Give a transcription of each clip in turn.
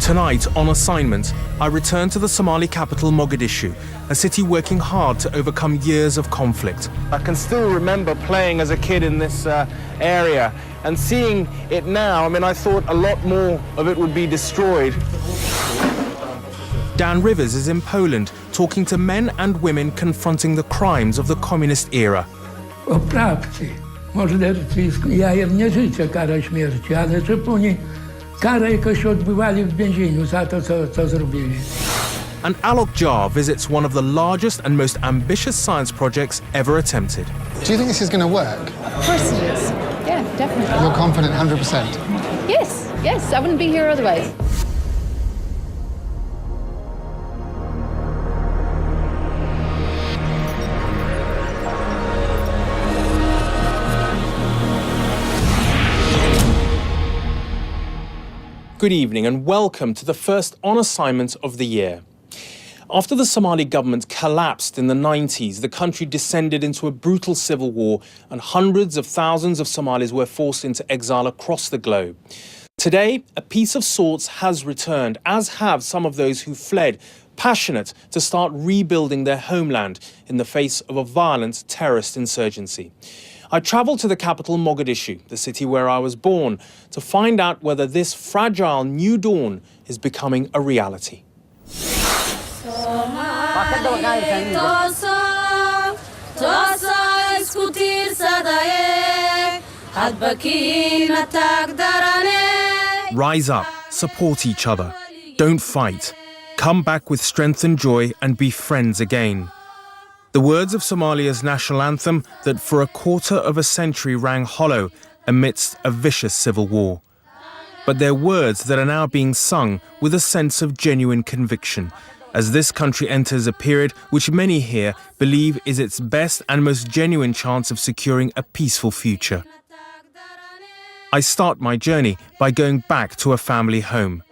Tonight, on assignment, I return to the Somali capital Mogadishu, a city working hard to overcome years of conflict. I can still remember playing as a kid in this area and seeing it now. I mean, I thought a lot more of it would be destroyed. Dan Rivers is in Poland, talking to men and women confronting the crimes of the communist era. Oprawcy, morderstwo, jajem nie życzę kara śmierci, ale żeby oni karę jakoś odbywali w więzieniu za to, co zrobili. And Alok Jar visits one of the largest and most ambitious science projects ever attempted. Do you think this is going to work? Of course it is. Yeah, definitely. You're confident 100%? Yes, I wouldn't be here otherwise. Good evening and welcome to the first On Assignment of the year. After the Somali government collapsed in the 90s, the country descended into a brutal civil war and hundreds of thousands of Somalis were forced into exile across the globe. Today, a peace of sorts has returned, as have some of those who fled, passionate to start rebuilding their homeland in the face of a violent terrorist insurgency. I travelled to the capital Mogadishu, the city where I was born, to find out whether this fragile new dawn is becoming a reality. Rise up, support each other, don't fight. Come back with strength and joy and be friends again. The words of Somalia's national anthem that for a quarter of a century rang hollow amidst a vicious civil war. But they're words that are now being sung with a sense of genuine conviction, as this country enters a period which many here believe is its best and most genuine chance of securing a peaceful future. I start my journey by going back to a family home.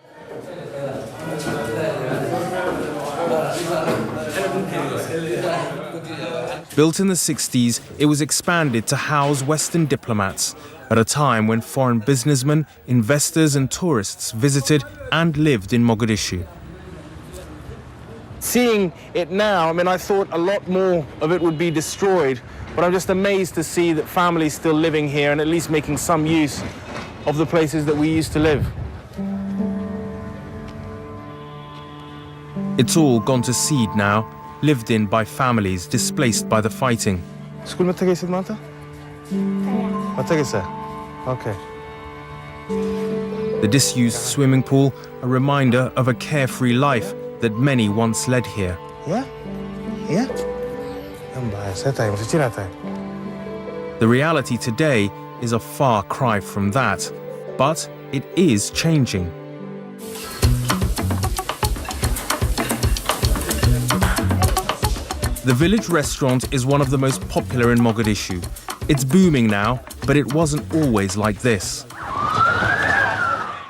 Built in the 60s, it was expanded to house Western diplomats at a time when foreign businessmen, investors and tourists visited and lived in Mogadishu. Seeing it now, I mean, I thought a lot more of it would be destroyed, but I'm just amazed to see that families still living here and at least making some use of the places that we used to live. It's all gone to seed now, lived in by families displaced by the fighting. Okay. The disused swimming pool, a reminder of a carefree life that many once led here. Yeah? The reality today is a far cry from that, but it is changing. The village restaurant is one of the most popular in Mogadishu. It's booming now, but it wasn't always like this.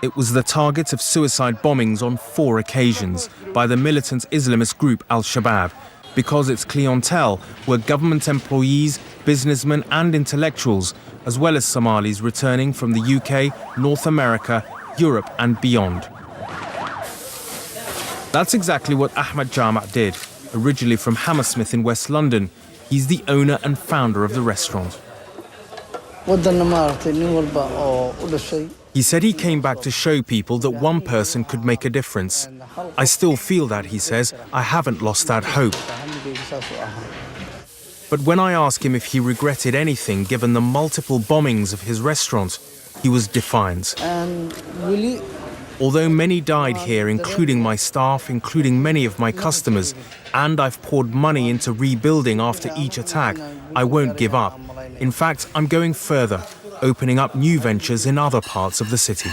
It was the target of suicide bombings on 4 occasions by the militant Islamist group Al-Shabaab, because its clientele were government employees, businessmen and intellectuals, as well as Somalis returning from the UK, North America, Europe and beyond. That's exactly what Ahmed Jama did. Originally from Hammersmith in West London, he's the owner and founder of the restaurant. He said he came back to show people that one person could make a difference. I still feel that, he says. I haven't lost that hope. But when I ask him if he regretted anything given the multiple bombings of his restaurant, he was defiant. Although many died here, including my staff, including many of my customers, and I've poured money into rebuilding after each attack, I won't give up. In fact, I'm going further, opening up new ventures in other parts of the city.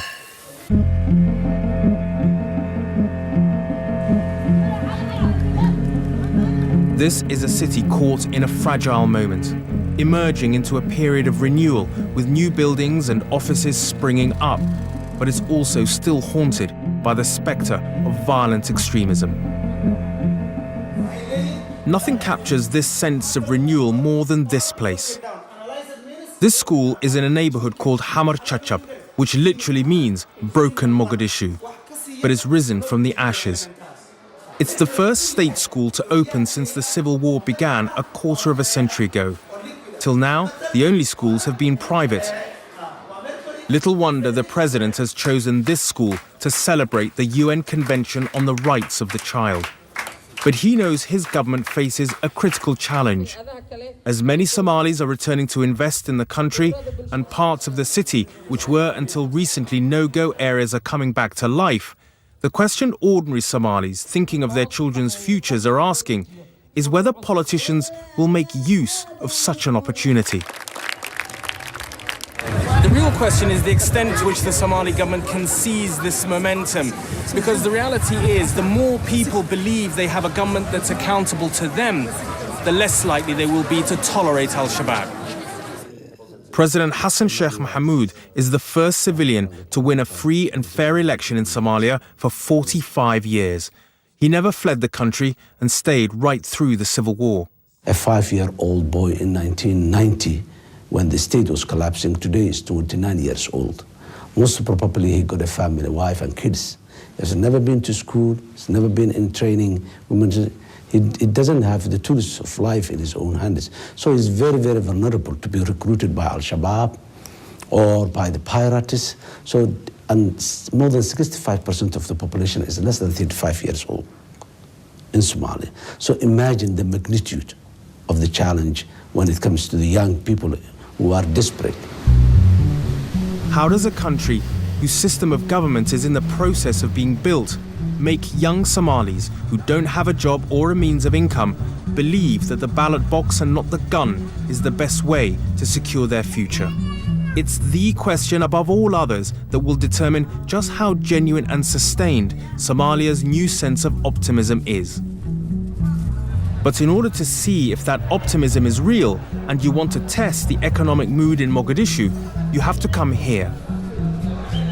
This is a city caught in a fragile moment, emerging into a period of renewal with new buildings and offices springing up, but it's also still haunted by the spectre of violent extremism. Nothing captures this sense of renewal more than this place. This school is in a neighborhood called Hamar Chachap, which literally means broken Mogadishu. but it's risen from the ashes. It's the first state school to open since the civil war began a quarter of a century ago. Till now, the only schools have been private. Little wonder the president has chosen this school to celebrate the UN Convention on the Rights of the Child. But he knows his government faces a critical challenge. As many Somalis are returning to invest in the country, and parts of the city, which were until recently no-go areas, are coming back to life, the question ordinary Somalis thinking of their children's futures are asking is whether politicians will make use of such an opportunity. The real question is the extent to which the Somali government can seize this momentum, because the reality is the more people believe they have a government that's accountable to them, the less likely they will be to tolerate al-Shabaab. President Hassan Sheikh Mohamud is the first civilian to win a free and fair election in Somalia for 45 years. He never fled the country and stayed right through the civil war. A 5-year-old boy in 1990, when the state was collapsing, today is 29 years old. Most probably he got a family, a wife and kids. He has never been to school, he's never been in training. He doesn't have the tools of life in his own hands. So he's very, very vulnerable to be recruited by al-Shabaab or by the pirates. And more than 65% of the population is less than 35 years old in Somalia. So imagine the magnitude of the challenge when it comes to the young people who are desperate. How does a country whose system of government is in the process of being built make young Somalis who don't have a job or a means of income believe that the ballot box and not the gun is the best way to secure their future? It's the question above all others that will determine just how genuine and sustained Somalia's new sense of optimism is. But in order to see if that optimism is real and you want to test the economic mood in Mogadishu, you have to come here.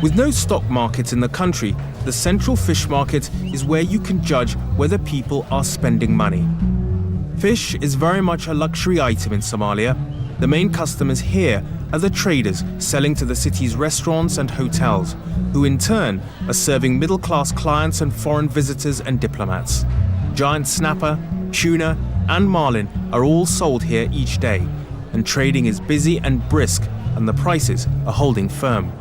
With no stock market in the country, the central fish market is where you can judge whether people are spending money. Fish is very much a luxury item in Somalia. The main customers here are the traders selling to the city's restaurants and hotels, who in turn are serving middle-class clients and foreign visitors and diplomats. Giant snapper, tuna and marlin are all sold here each day, and trading is busy and brisk, and the prices are holding firm.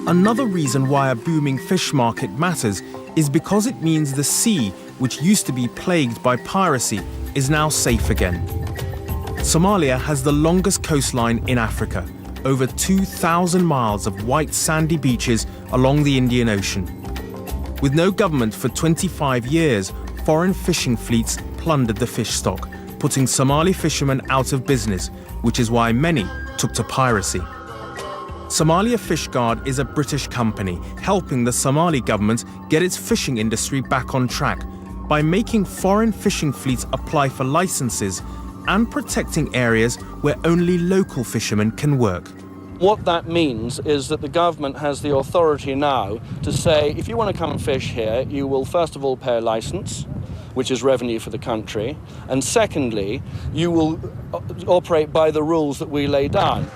Another reason why a booming fish market matters is because it means the sea, which used to be plagued by piracy, is now safe again. Somalia has the longest coastline in Africa, over 2,000 miles of white sandy beaches along the Indian Ocean. With no government for 25 years, foreign fishing fleets plundered the fish stock, putting Somali fishermen out of business, which is why many took to piracy. Somalia Fish Guard is a British company helping the Somali government get its fishing industry back on track by making foreign fishing fleets apply for licenses and protecting areas where only local fishermen can work. What that means is that the government has the authority now to say, if you want to come and fish here, you will first of all pay a license, which is revenue for the country, and secondly, you will operate by the rules that we lay down.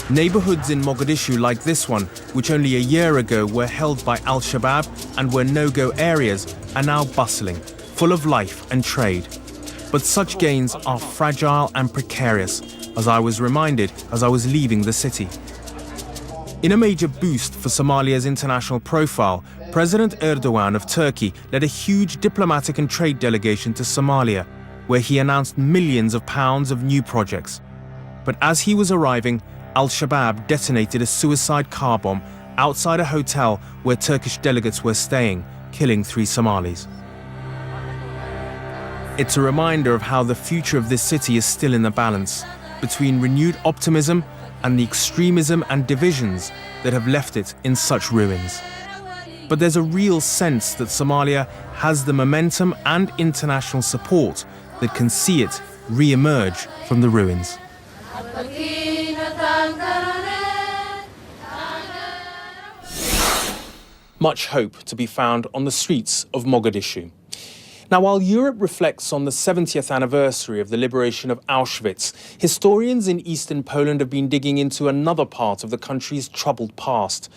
Neighborhoods in Mogadishu like this one, which only a year ago were held by al-Shabaab and were no-go areas, are now bustling, full of life and trade. But such gains are fragile and precarious, as I was reminded as I was leaving the city. In a major boost for Somalia's international profile, President Erdogan of Turkey led a huge diplomatic and trade delegation to Somalia, where he announced millions of pounds of new projects. But as he was arriving, al-Shabaab detonated a suicide car bomb outside a hotel where Turkish delegates were staying, killing 3 Somalis. It's a reminder of how the future of this city is still in the balance between renewed optimism and the extremism and divisions that have left it in such ruins. But there's a real sense that Somalia has the momentum and international support that can see it re-emerge from the ruins. Much hope to be found on the streets of Mogadishu. Now, while Europe reflects on the 70th anniversary of the liberation of Auschwitz, historians in eastern Poland have been digging into another part of the country's troubled past.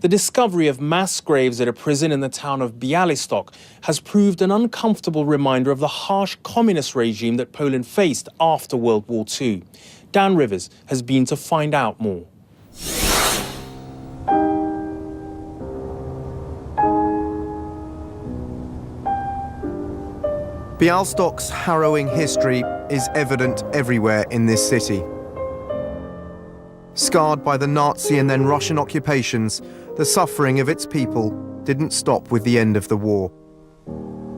The discovery of mass graves at a prison in the town of Białystok has proved an uncomfortable reminder of the harsh communist regime that Poland faced after World War II. Dan Rivers has been to find out more. Białystok's harrowing history is evident everywhere in this city. Scarred by the Nazi and then Russian occupations, the suffering of its people didn't stop with the end of the war.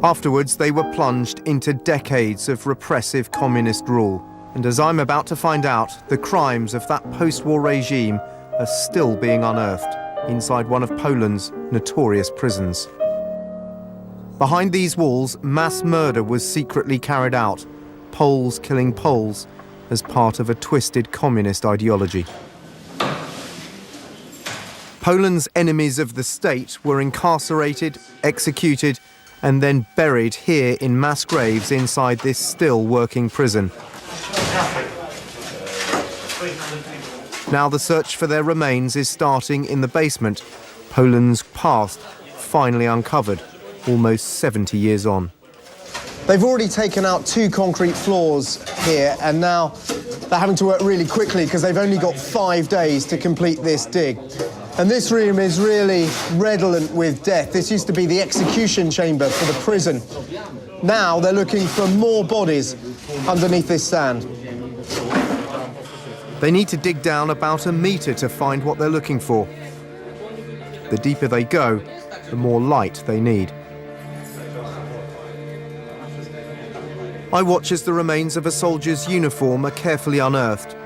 Afterwards, they were plunged into decades of repressive communist rule. And as I'm about to find out, the crimes of that post-war regime are still being unearthed inside one of Poland's notorious prisons. Behind these walls, mass murder was secretly carried out, Poles killing Poles as part of a twisted communist ideology. Poland's enemies of the state were incarcerated, executed, and then buried here in mass graves inside this still working prison. Now the search for their remains is starting in the basement, Poland's past finally uncovered, almost 70 years on. They've already taken out 2 concrete floors here, and now they're having to work really quickly because they've only got 5 days to complete this dig. And this room is really redolent with death. This used to be the execution chamber for the prison. Now they're looking for more bodies underneath this sand. They need to dig down about a metre to find what they're looking for. The deeper they go, the more light they need. I watch as the remains of a soldier's uniform are carefully unearthed.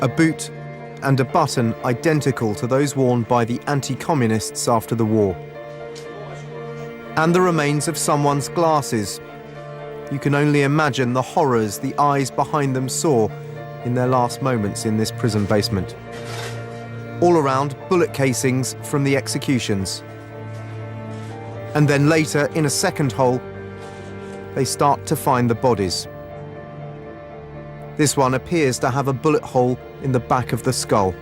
A boot and a button identical to those worn by the anti-communists after the war. And the remains of someone's glasses. You can only imagine the horrors the eyes behind them saw in their last moments in this prison basement. All around, bullet casings from the executions. And then later, in a second hole, they start to find the bodies. This one appears to have a bullet hole in the back of the skull.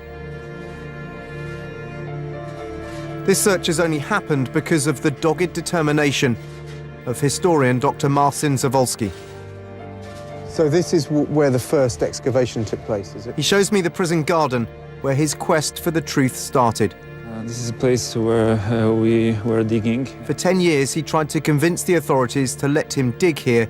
This search has only happened because of the dogged determination of historian Dr. Marcin Zawolski. So this is where the first excavation took place, is it? He shows me the prison garden where his quest for the truth started. This is a place where we were digging. For 10 years, he tried to convince the authorities to let him dig here.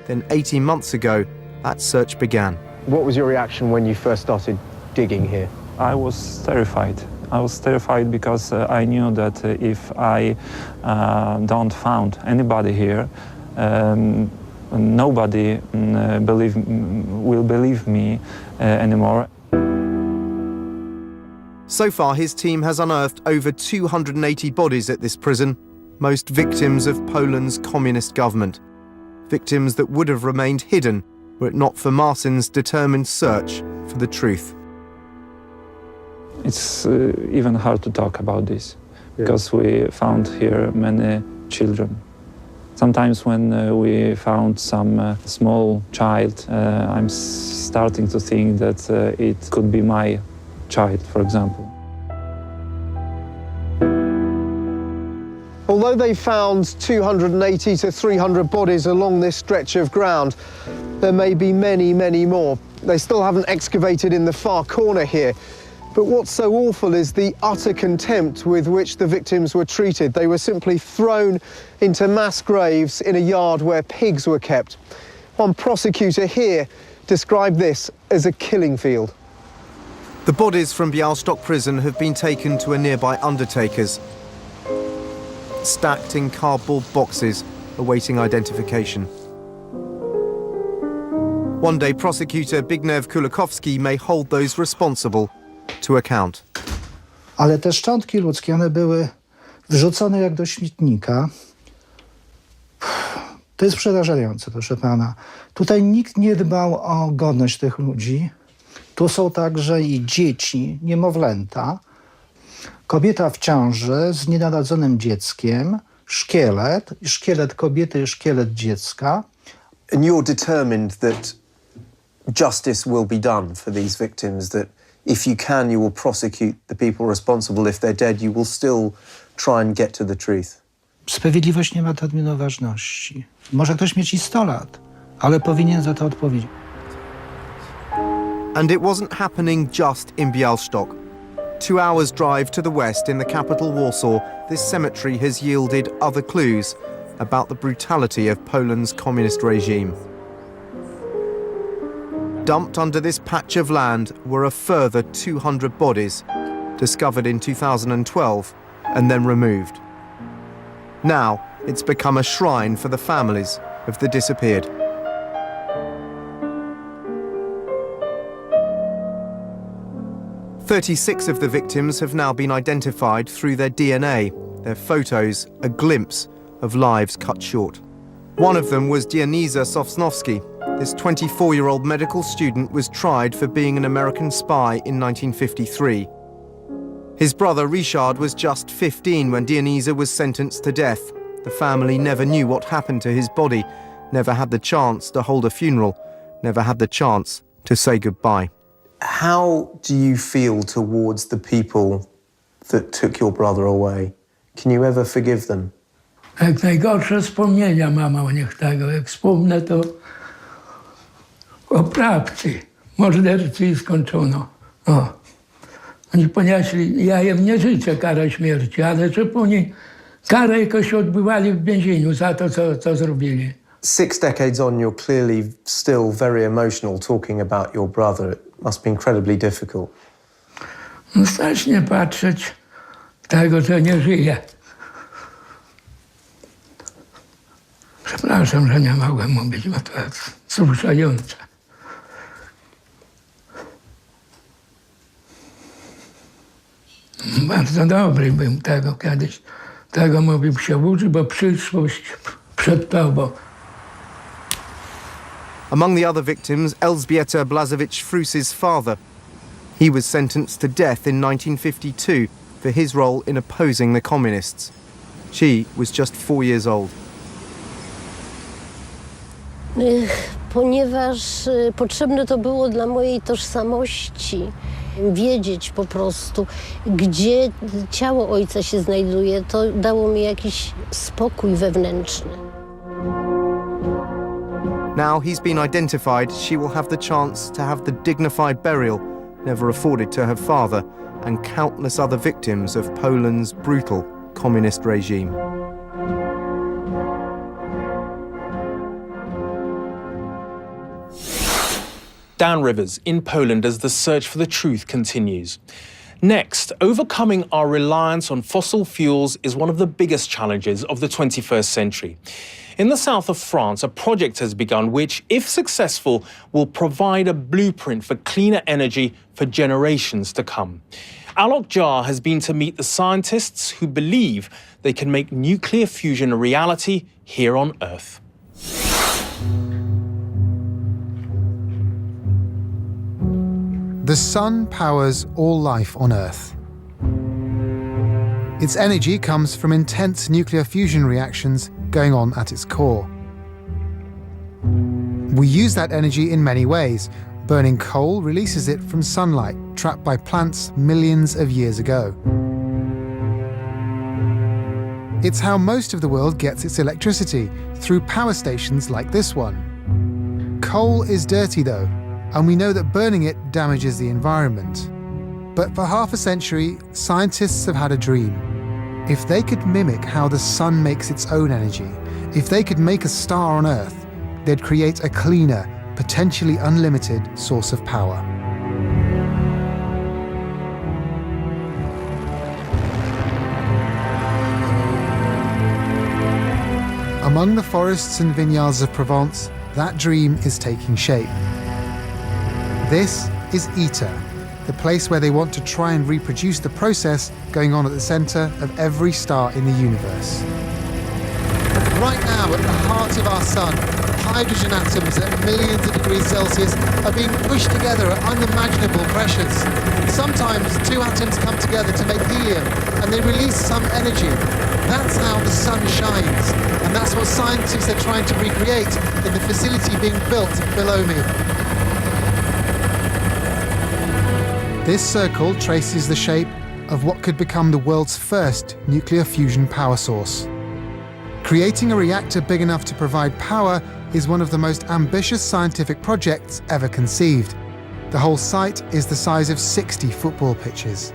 Then 18 months ago, that search began. What was your reaction when you first started digging here? I was terrified. I was terrified because I knew that if I don't found anybody here, nobody will believe me anymore. So far, his team has unearthed over 280 bodies at this prison, most victims of Poland's communist government. Victims that would have remained hidden were it not for Marcin's determined search for the truth. It's even hard to talk about this, because we found here many children. Sometimes when we found some small child, I'm starting to think that it could be my child, for example. Although they found 280 to 300 bodies along this stretch of ground, there may be many, many more. They still haven't excavated in the far corner here. But what's so awful is the utter contempt with which the victims were treated. They were simply thrown into mass graves in a yard where pigs were kept. One prosecutor here described this as a killing field. The bodies from Białystok prison have been taken to a nearby undertaker's, stacked in cardboard boxes, awaiting identification. One day, prosecutor Zbigniew Kulikowski may hold those responsible to account. Ale te szczątki ludzkie, one były wrzucone jak do śmietnika. To jest przerażające, proszę pana. Tutaj nikt nie dbał o godność tych ludzi. Tu są także i dzieci, niemowlęta. Kobieta w ciąży z nienarodzonym dzieckiem, szkielet kobiety, szkielet dziecka. And you're determined that justice will be done for these victims, that if you can, you will prosecute the people responsible. If they're dead, you will still try and get to the truth. Sprawiedliwość nie ma terminu ważności. Może ktoś mieć i 100 lat, ale powinien za to odpowiedzieć. And it wasn't happening just in Białystok. 2 hours drive to the west in the capital Warsaw, this cemetery has yielded other clues about the brutality of Poland's communist regime. Dumped under this patch of land were a further 200 bodies, discovered in 2012 and then removed. Now it's become a shrine for the families of the disappeared. "36 of the victims have now been identified through their DNA, their photos, a glimpse of lives cut short. One of them was Dioniza Sosnowski. This 24-year-old medical student was tried for being an American spy in 1953. His brother Richard was just 15 when Dioniza was sentenced to death. The family never knew what happened to his body, never had the chance to hold a funeral, never had the chance to say goodbye." How do you feel towards the people that took your brother away? Can you ever forgive them? Jak najgorsze wspomnienia mam o nich tego. Jak wspomnę, to oprawcy, mordercy skończono. O. Oni ponieśli, ja im nie życzę karę śmierci, ale żeby oni karę jakoś odbywali w więzieniu za to, co zrobili. 6 decades on, you're clearly still very emotional talking about your brother. It must be incredibly difficult. No strasznie patrzeć tego, co nie żyje. Przepraszam, że nie mogłem mówić, bo to jest wzruszające. Bardzo dobry był tego kiedyś. Tego mówił się uczy, bo przyszłość przed tobą. Among the other victims, Elżbieta Blazewicz-Frus's father. He was sentenced to death in 1952 for his role in opposing the communists. She was just 4 years old. Ponieważ potrzebne to było dla mojej tożsamości. Wiedzieć po prostu, gdzie ciało ojca się znajduje, to dało mi jakiś spokój wewnętrzny. Now he's been identified, she will have the chance to have the dignified burial never afforded to her father and countless other victims of Poland's brutal communist regime. Downrivers in Poland as the search for the truth continues. Next, overcoming our reliance on fossil fuels is one of the biggest challenges of the 21st century. In the south of France, a project has begun which, if successful, will provide a blueprint for cleaner energy for generations to come. Alok Jha has been to meet the scientists who believe they can make nuclear fusion a reality here on Earth. The sun powers all life on Earth. Its energy comes from intense nuclear fusion reactions going on at its core. We use that energy in many ways. Burning coal releases it from sunlight trapped by plants millions of years ago. It's how most of the world gets its electricity, through power stations like this one. Coal is dirty though, and we know that burning it damages the environment. But for half a century, scientists have had a dream. If they could mimic how the sun makes its own energy, if they could make a star on Earth, they'd create a cleaner, potentially unlimited source of power. Among the forests and vineyards of Provence, that dream is taking shape. This is ITER, the place where they want to try and reproduce the process going on at the center of every star in the universe. Right now, at the heart of our sun, hydrogen atoms at millions of degrees Celsius are being pushed together at unimaginable pressures. Sometimes two atoms come together to make helium and they release some energy. That's how the sun shines, and that's what scientists are trying to recreate in the facility being built below me. This circle traces the shape of what could become the world's first nuclear fusion power source. Creating a reactor big enough to provide power is one of the most ambitious scientific projects ever conceived. The whole site is the size of 60 football pitches.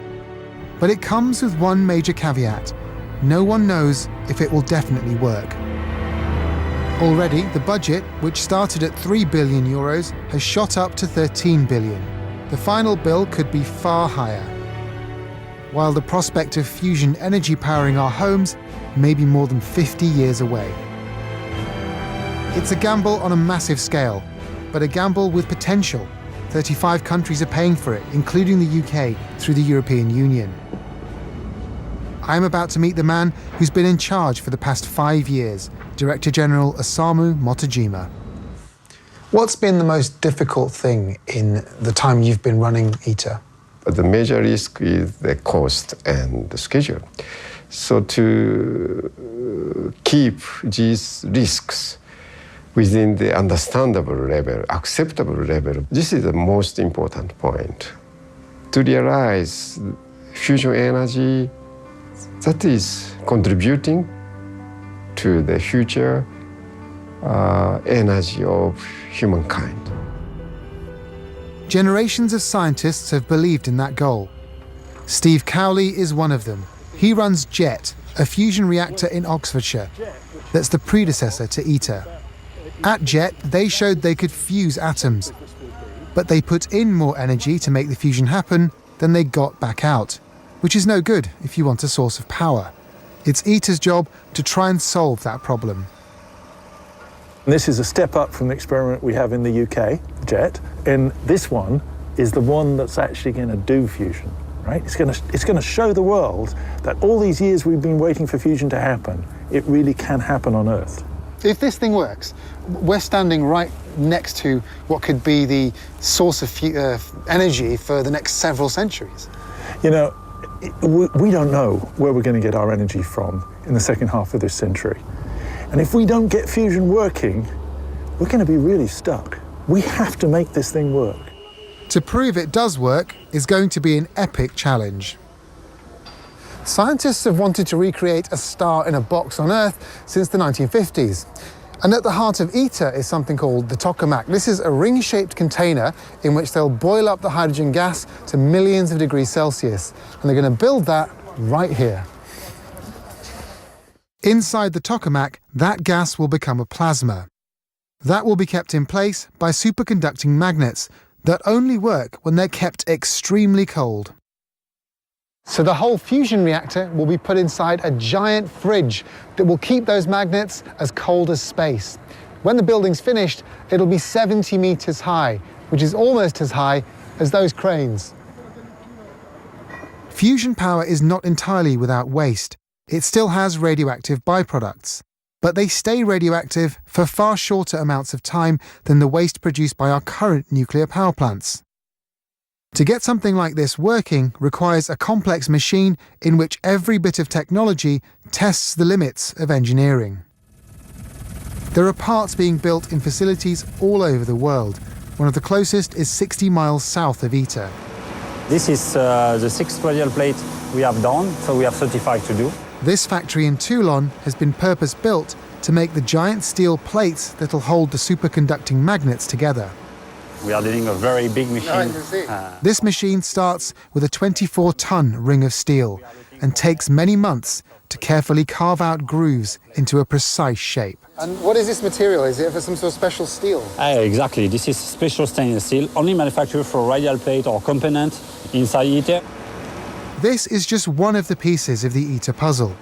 But it comes with one major caveat. No one knows if it will definitely work. Already, the budget, which started at €3 billion, has shot up to $13 billion. The final bill could be far higher. While the prospect of fusion energy powering our homes may be more than 50 years away. It's a gamble on a massive scale, but a gamble with potential. 35 countries are paying for it, including the UK, through the European Union. I'm about to meet the man who's been in charge for the past 5 years, Director General Osamu Motojima. What's been the most difficult thing in the time you've been running ITER? The major risk is the cost and the schedule. So to keep these risks within the understandable level, acceptable level, this is the most important point. To realize fusion energy that is contributing to the future energy of humankind. Generations of scientists have believed in that goal. Steve Cowley is one of them. He runs JET, a fusion reactor in Oxfordshire that's the predecessor to ITER. At JET, they showed they could fuse atoms, but they put in more energy to make the fusion happen than they got back out, which is no good if you want a source of power. It's ITER's job to try and solve that problem. This is a step up from the experiment we have in the UK, JET, and this one is the one that's actually going to do fusion, right? It's going to show the world that all these years we've been waiting for fusion to happen, it really can happen on Earth. If this thing works, we're standing right next to what could be the source of energy for the next several centuries. You know, we don't know where we're going to get our energy from in the second half of this century. And if we don't get fusion working, we're going to be really stuck. We have to make this thing work. To prove it does work is going to be an epic challenge. Scientists have wanted to recreate a star in a box on Earth since the 1950s. And at the heart of ITER is something called the tokamak. This is a ring-shaped container in which they'll boil up the hydrogen gas to millions of degrees Celsius. And they're going to build that right here. Inside the tokamak, that gas will become a plasma. That will be kept in place by superconducting magnets that only work when they're kept extremely cold. So the whole fusion reactor will be put inside a giant fridge that will keep those magnets as cold as space. When the building's finished, it'll be 70 meters high, which is almost as high as those cranes. Fusion power is not entirely without waste. It still has radioactive byproducts, but they stay radioactive for far shorter amounts of time than the waste produced by our current nuclear power plants. To get something like this working requires a complex machine in which every bit of technology tests the limits of engineering. There are parts being built in facilities all over the world. One of the closest is 60 miles south of ITER. This is the 6th radial plate we have done, so we have 35 to do. This factory in Toulon has been purpose-built to make the giant steel plates that'll hold the superconducting magnets together. We are doing a very big machine. This machine starts with a 24-ton ring of steel and takes many months to carefully carve out grooves into a precise shape. And what is this material? Is it for some sort of special steel? Exactly. This is special stainless steel, only manufactured for radial plate or component inside ITER. This is just one of the pieces of the ITER puzzle.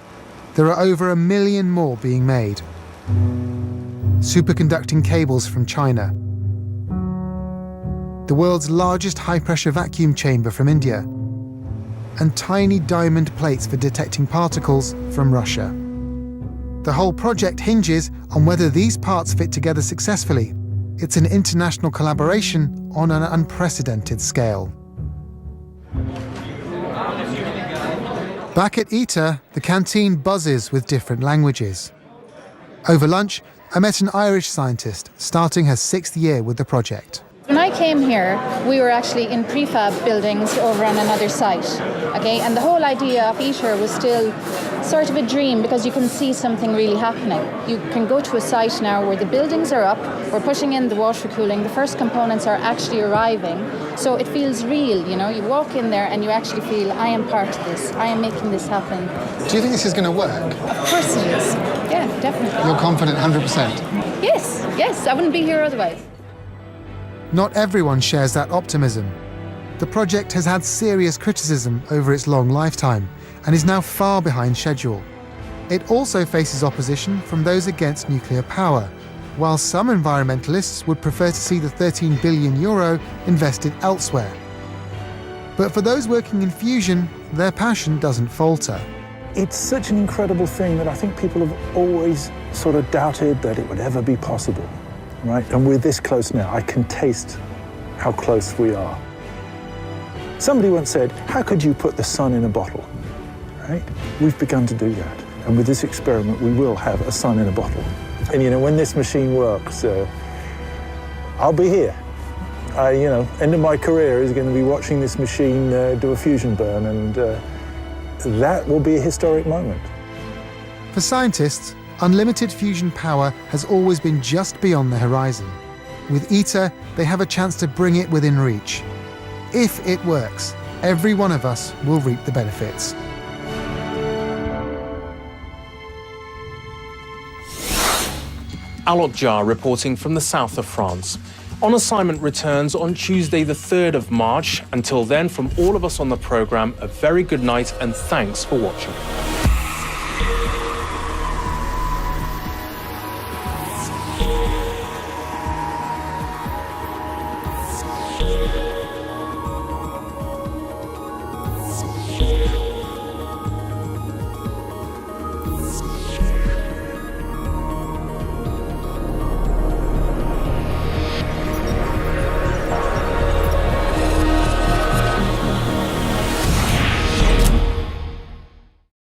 There are over 1 million more being made. Superconducting cables from China. The world's largest high-pressure vacuum chamber from India. And tiny diamond plates for detecting particles from Russia. The whole project hinges on whether these parts fit together successfully. It's an international collaboration on an unprecedented scale. Back at ITER, the canteen buzzes with different languages. Over lunch, I met an Irish scientist starting her 6th year with the project. When I came here, we were actually in prefab buildings over on another site, okay? And the whole idea of ITER was still sort of a dream because you can see something really happening. You can go to a site now where the buildings are up, we're pushing in the water cooling, the first components are actually arriving, so it feels real, you know? You walk in there and you actually feel, I am part of this, I am making this happen. Do you think this is going to work? Of course it is. Yeah, definitely. You're confident 100%? Yes, I wouldn't be here otherwise. Not everyone shares that optimism. The project has had serious criticism over its long lifetime and is now far behind schedule. It also faces opposition from those against nuclear power, while some environmentalists would prefer to see the €13 billion invested elsewhere. But for those working in fusion, their passion doesn't falter. It's such an incredible thing that I think people have always sort of doubted that it would ever be possible, right? And we're this close now. I can taste how close we are. Somebody once said, how could you put the sun in a bottle, right? We've begun to do that. And with this experiment, we will have a sun in a bottle. And, you know, when this machine works, I'll be here. End of my career is going to be watching this machine do a fusion burn, and that will be a historic moment. For scientists, unlimited fusion power has always been just beyond the horizon. With ITER, they have a chance to bring it within reach. If it works, every one of us will reap the benefits. Alok Jha reporting from the south of France. On Assignment returns on Tuesday the 3rd of March. Until then, from all of us on the programme, a very good night and thanks for watching.